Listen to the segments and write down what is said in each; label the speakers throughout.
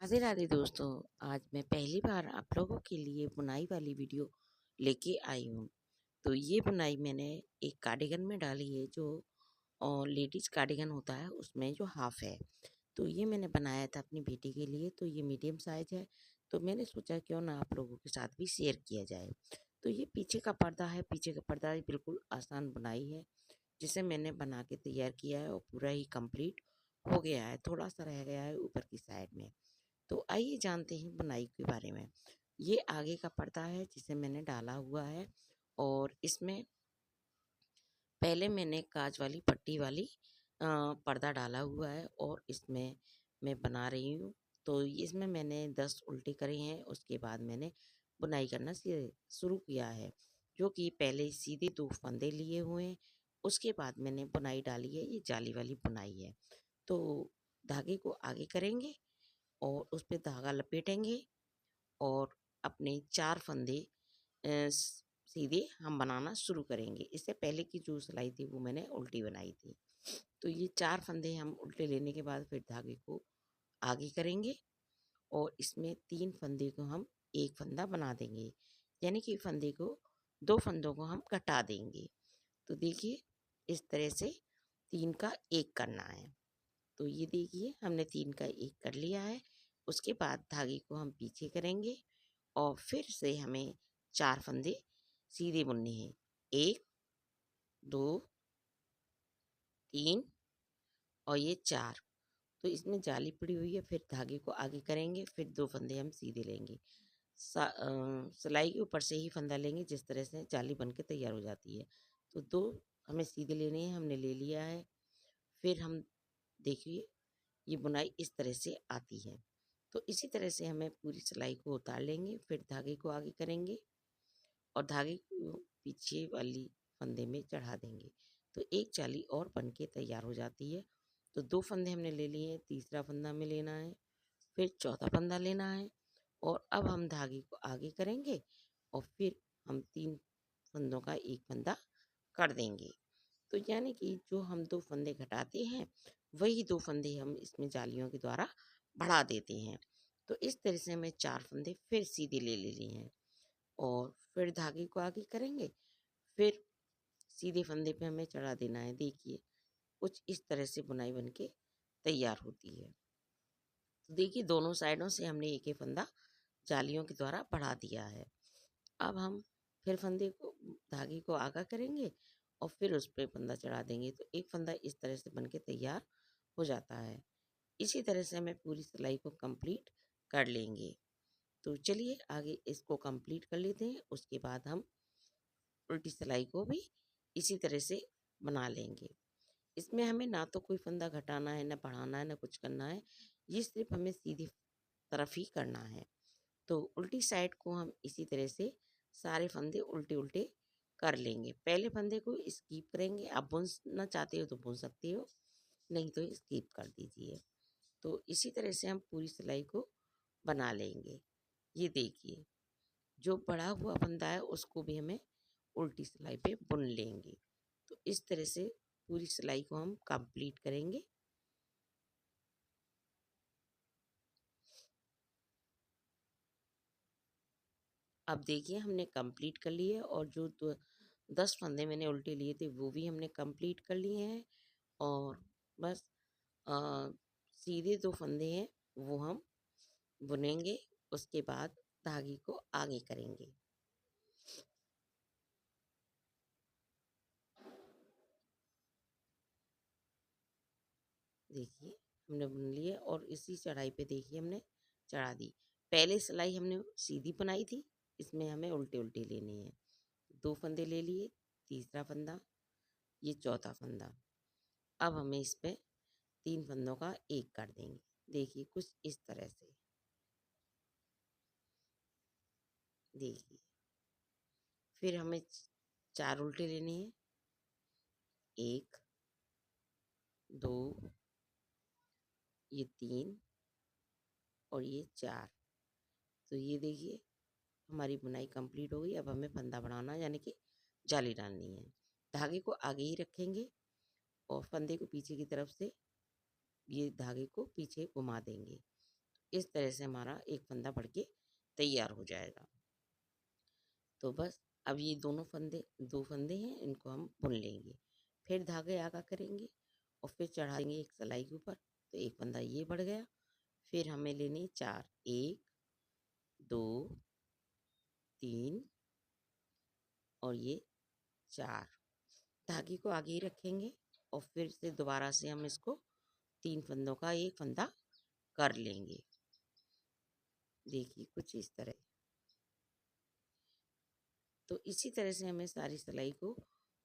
Speaker 1: राधे राधे दोस्तों। आज मैं पहली बार आप लोगों के लिए बुनाई वाली वीडियो लेके आई हूँ। तो ये बुनाई मैंने एक कार्डिगन में डाली है, जो लेडीज़ कार्डिगन होता है उसमें जो हाफ है। तो ये मैंने बनाया था अपनी बेटी के लिए। तो ये मीडियम साइज है, तो मैंने सोचा क्यों ना आप लोगों के साथ भी शेयर किया जाए। तो ये पीछे का पर्दा है। पीछे का पर्दा बिल्कुल आसान बुनाई है, जिसे मैंने बना के तैयार किया है और पूरा ही कंप्लीट हो गया है। थोड़ा सा रह गया है ऊपर की साइड में। तो आइए जानते हैं बुनाई के बारे में। ये आगे का पर्दा है जिसे मैंने डाला हुआ है, और इसमें पहले मैंने काज वाली पट्टी वाली पर्दा डाला हुआ है, और इसमें मैं बना रही हूँ। तो इसमें मैंने 10 उल्टे करे हैं। उसके बाद मैंने बुनाई करना शुरू किया है, जो कि पहले सीधे 2 फंदे लिए हुए हैं। उसके बाद मैंने बुनाई डाली है। ये जाली वाली बुनाई है। तो धागे को आगे करेंगे और उस पे धागा लपेटेंगे, और अपने 4 फंदे सीधे हम बनाना शुरू करेंगे। इससे पहले की जो सिलाई थी वो मैंने उल्टी बनाई थी। तो ये 4 फंदे हम उल्टे लेने के बाद फिर धागे को आगे करेंगे, और इसमें 3 फंदे को हम 1 फंदा बना देंगे, यानी कि फंदे को 2 फंदों को हम घटा देंगे। तो देखिए, इस तरह से 3 का 1 करना है। तो ये देखिए, हमने 3 का 1 कर लिया है। उसके बाद धागे को हम पीछे करेंगे, और फिर से हमें 4 फंदे सीधे बुनने हैं। 1, 2, 3 और ये 4। तो इसमें जाली पड़ी हुई है। फिर धागे को आगे करेंगे, फिर 2 फंदे हम सीधे लेंगे। सिलाई के ऊपर से ही फंदा लेंगे, जिस तरह से जाली बन के तैयार हो जाती है। तो 2 हमें सीधे लेने हैं, हमने ले लिया है। फिर हम देखिए, ये बुनाई इस तरह से आती है। तो इसी तरह से हमें पूरी सिलाई को उतार लेंगे। फिर धागे को आगे करेंगे और धागे को पीछे वाली फंदे में चढ़ा देंगे। तो एक जाली और बन के तैयार हो जाती है। तो 2 फंदे हमने ले लिए हैं, तीसरा फंदा हमें लेना है, फिर चौथा फंदा लेना है, और अब हम धागे को आगे करेंगे, और फिर हम 3 फंदों का 1 फंदा कर देंगे। तो यानी कि जो हम 2 फंदे घटाते हैं, वही 2 फंदे हम इसमें जालियों के द्वारा बढ़ा देते हैं। तो इस तरह से हमें 4 फंदे फिर सीधे ले लिए हैं, और फिर धागे को आगे करेंगे। फिर सीधे फंदे पे हमें चढ़ा देना है। देखिए, कुछ इस तरह से बुनाई बन के तैयार होती है। तो देखिए, दोनों साइडों से हमने एक एक फंदा जालियों के द्वारा बढ़ा दिया है। अब हम फिर फंदे को धागे को आगा करेंगे, और फिर उस पे फंदा चढ़ा देंगे। तो एक फंदा इस तरह से बन के तैयार हो जाता है। इसी तरह से हमें पूरी सिलाई को कंप्लीट कर लेंगे। तो चलिए आगे इसको कंप्लीट कर लेते हैं। उसके बाद हम उल्टी सिलाई को भी इसी तरह से बना लेंगे। इसमें हमें ना तो कोई फंदा घटाना है, ना बढ़ाना है, ना कुछ करना है। ये सिर्फ हमें सीधी तरफ ही करना है। तो उल्टी साइड को हम इसी तरह से सारे फंदे उल्टे उल्टे कर लेंगे। पहले फंदे को स्किप करेंगे। आप बुनना चाहते हो तो बुन सकते हो, नहीं तो स्किप कर दीजिए। तो इसी तरह से हम पूरी सिलाई को बना लेंगे। ये देखिए, जो बढ़ा हुआ फंदा है उसको भी हमें उल्टी सिलाई पे बुन लेंगे। तो इस तरह से पूरी सिलाई को हम कंप्लीट करेंगे। अब देखिए, हमने कंप्लीट कर लिए, और जो 10 फंदे मैंने उल्टे लिए थे वो भी हमने कंप्लीट कर लिए हैं। और बस अ, सीधे 2 फंदे हैं वो हम बुनेंगे। उसके बाद धागे को आगे करेंगे। देखिए, हमने बुन लिए, और इसी चढ़ाई पे देखिए हमने चढ़ा दी। पहले सिलाई हमने सीधी बनाई थी, इसमें हमें उल्टे उल्टे लेने हैं। 2 फंदे ले लिए, तीसरा फंदा, ये चौथा फंदा। अब हमें इस पे 3 फंदों का 1 कर देंगे। देखिए, कुछ इस तरह से। देखिए, फिर हमें 4 उल्टे लेने हैं। 1, 2, ये 3 और ये 4। तो ये देखिए, हमारी बुनाई कंप्लीट हो गई। अब हमें फंदा बढ़ाना है, यानी कि जाली डालनी है। धागे को आगे ही रखेंगे, और फंदे को पीछे की तरफ से ये धागे को पीछे घुमा देंगे। इस तरह से हमारा एक फंदा बढ़ के तैयार हो जाएगा। तो बस अब ये दो फंदे हैं, इनको हम बुन लेंगे। फिर धागे आगा करेंगे और फिर चढ़ा देंगे एक सिलाई के ऊपर, तो एक फंदा ये बढ़ गया। फिर हमें लेने 4, 1, 2, 3 और ये 4। धागे को आगे ही रखेंगे और फिर से दोबारा से हम इसको 3 फंदों का एक फंदा कर लेंगे। देखिए कुछ इस तरह। तो इसी तरह से हमें सारी सिलाई को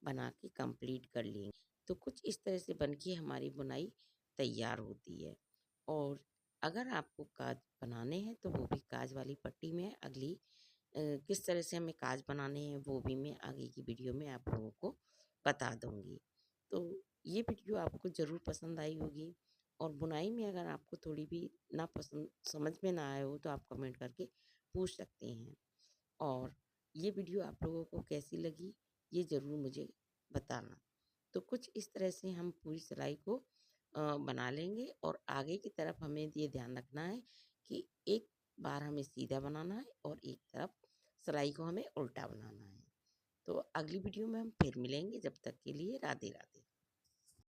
Speaker 1: बना के कंप्लीट कर लेंगे। तो कुछ इस तरह से बन के हमारी बुनाई तैयार होती है। और अगर आपको काज बनाने हैं तो वो भी काज वाली पट्टी में है। अगली किस तरह से हमें काज बनाने हैं वो भी मैं आगे की वीडियो में आप लोगों को बता दूंगी। तो ये वीडियो आपको ज़रूर पसंद आई होगी। और बुनाई में अगर आपको थोड़ी भी ना पसंद समझ में ना आए हो तो आप कमेंट करके पूछ सकते हैं। और ये वीडियो आप लोगों को कैसी लगी ये ज़रूर मुझे बताना। तो कुछ इस तरह से हम पूरी सिलाई को बना लेंगे और आगे की तरफ हमें ये ध्यान रखना है कि एक बार हमें सीधा बनाना है और एक तरफ सिलाई को हमें उल्टा बनाना है। तो अगली वीडियो में हम फिर मिलेंगे, जब तक के लिए राधे राधे।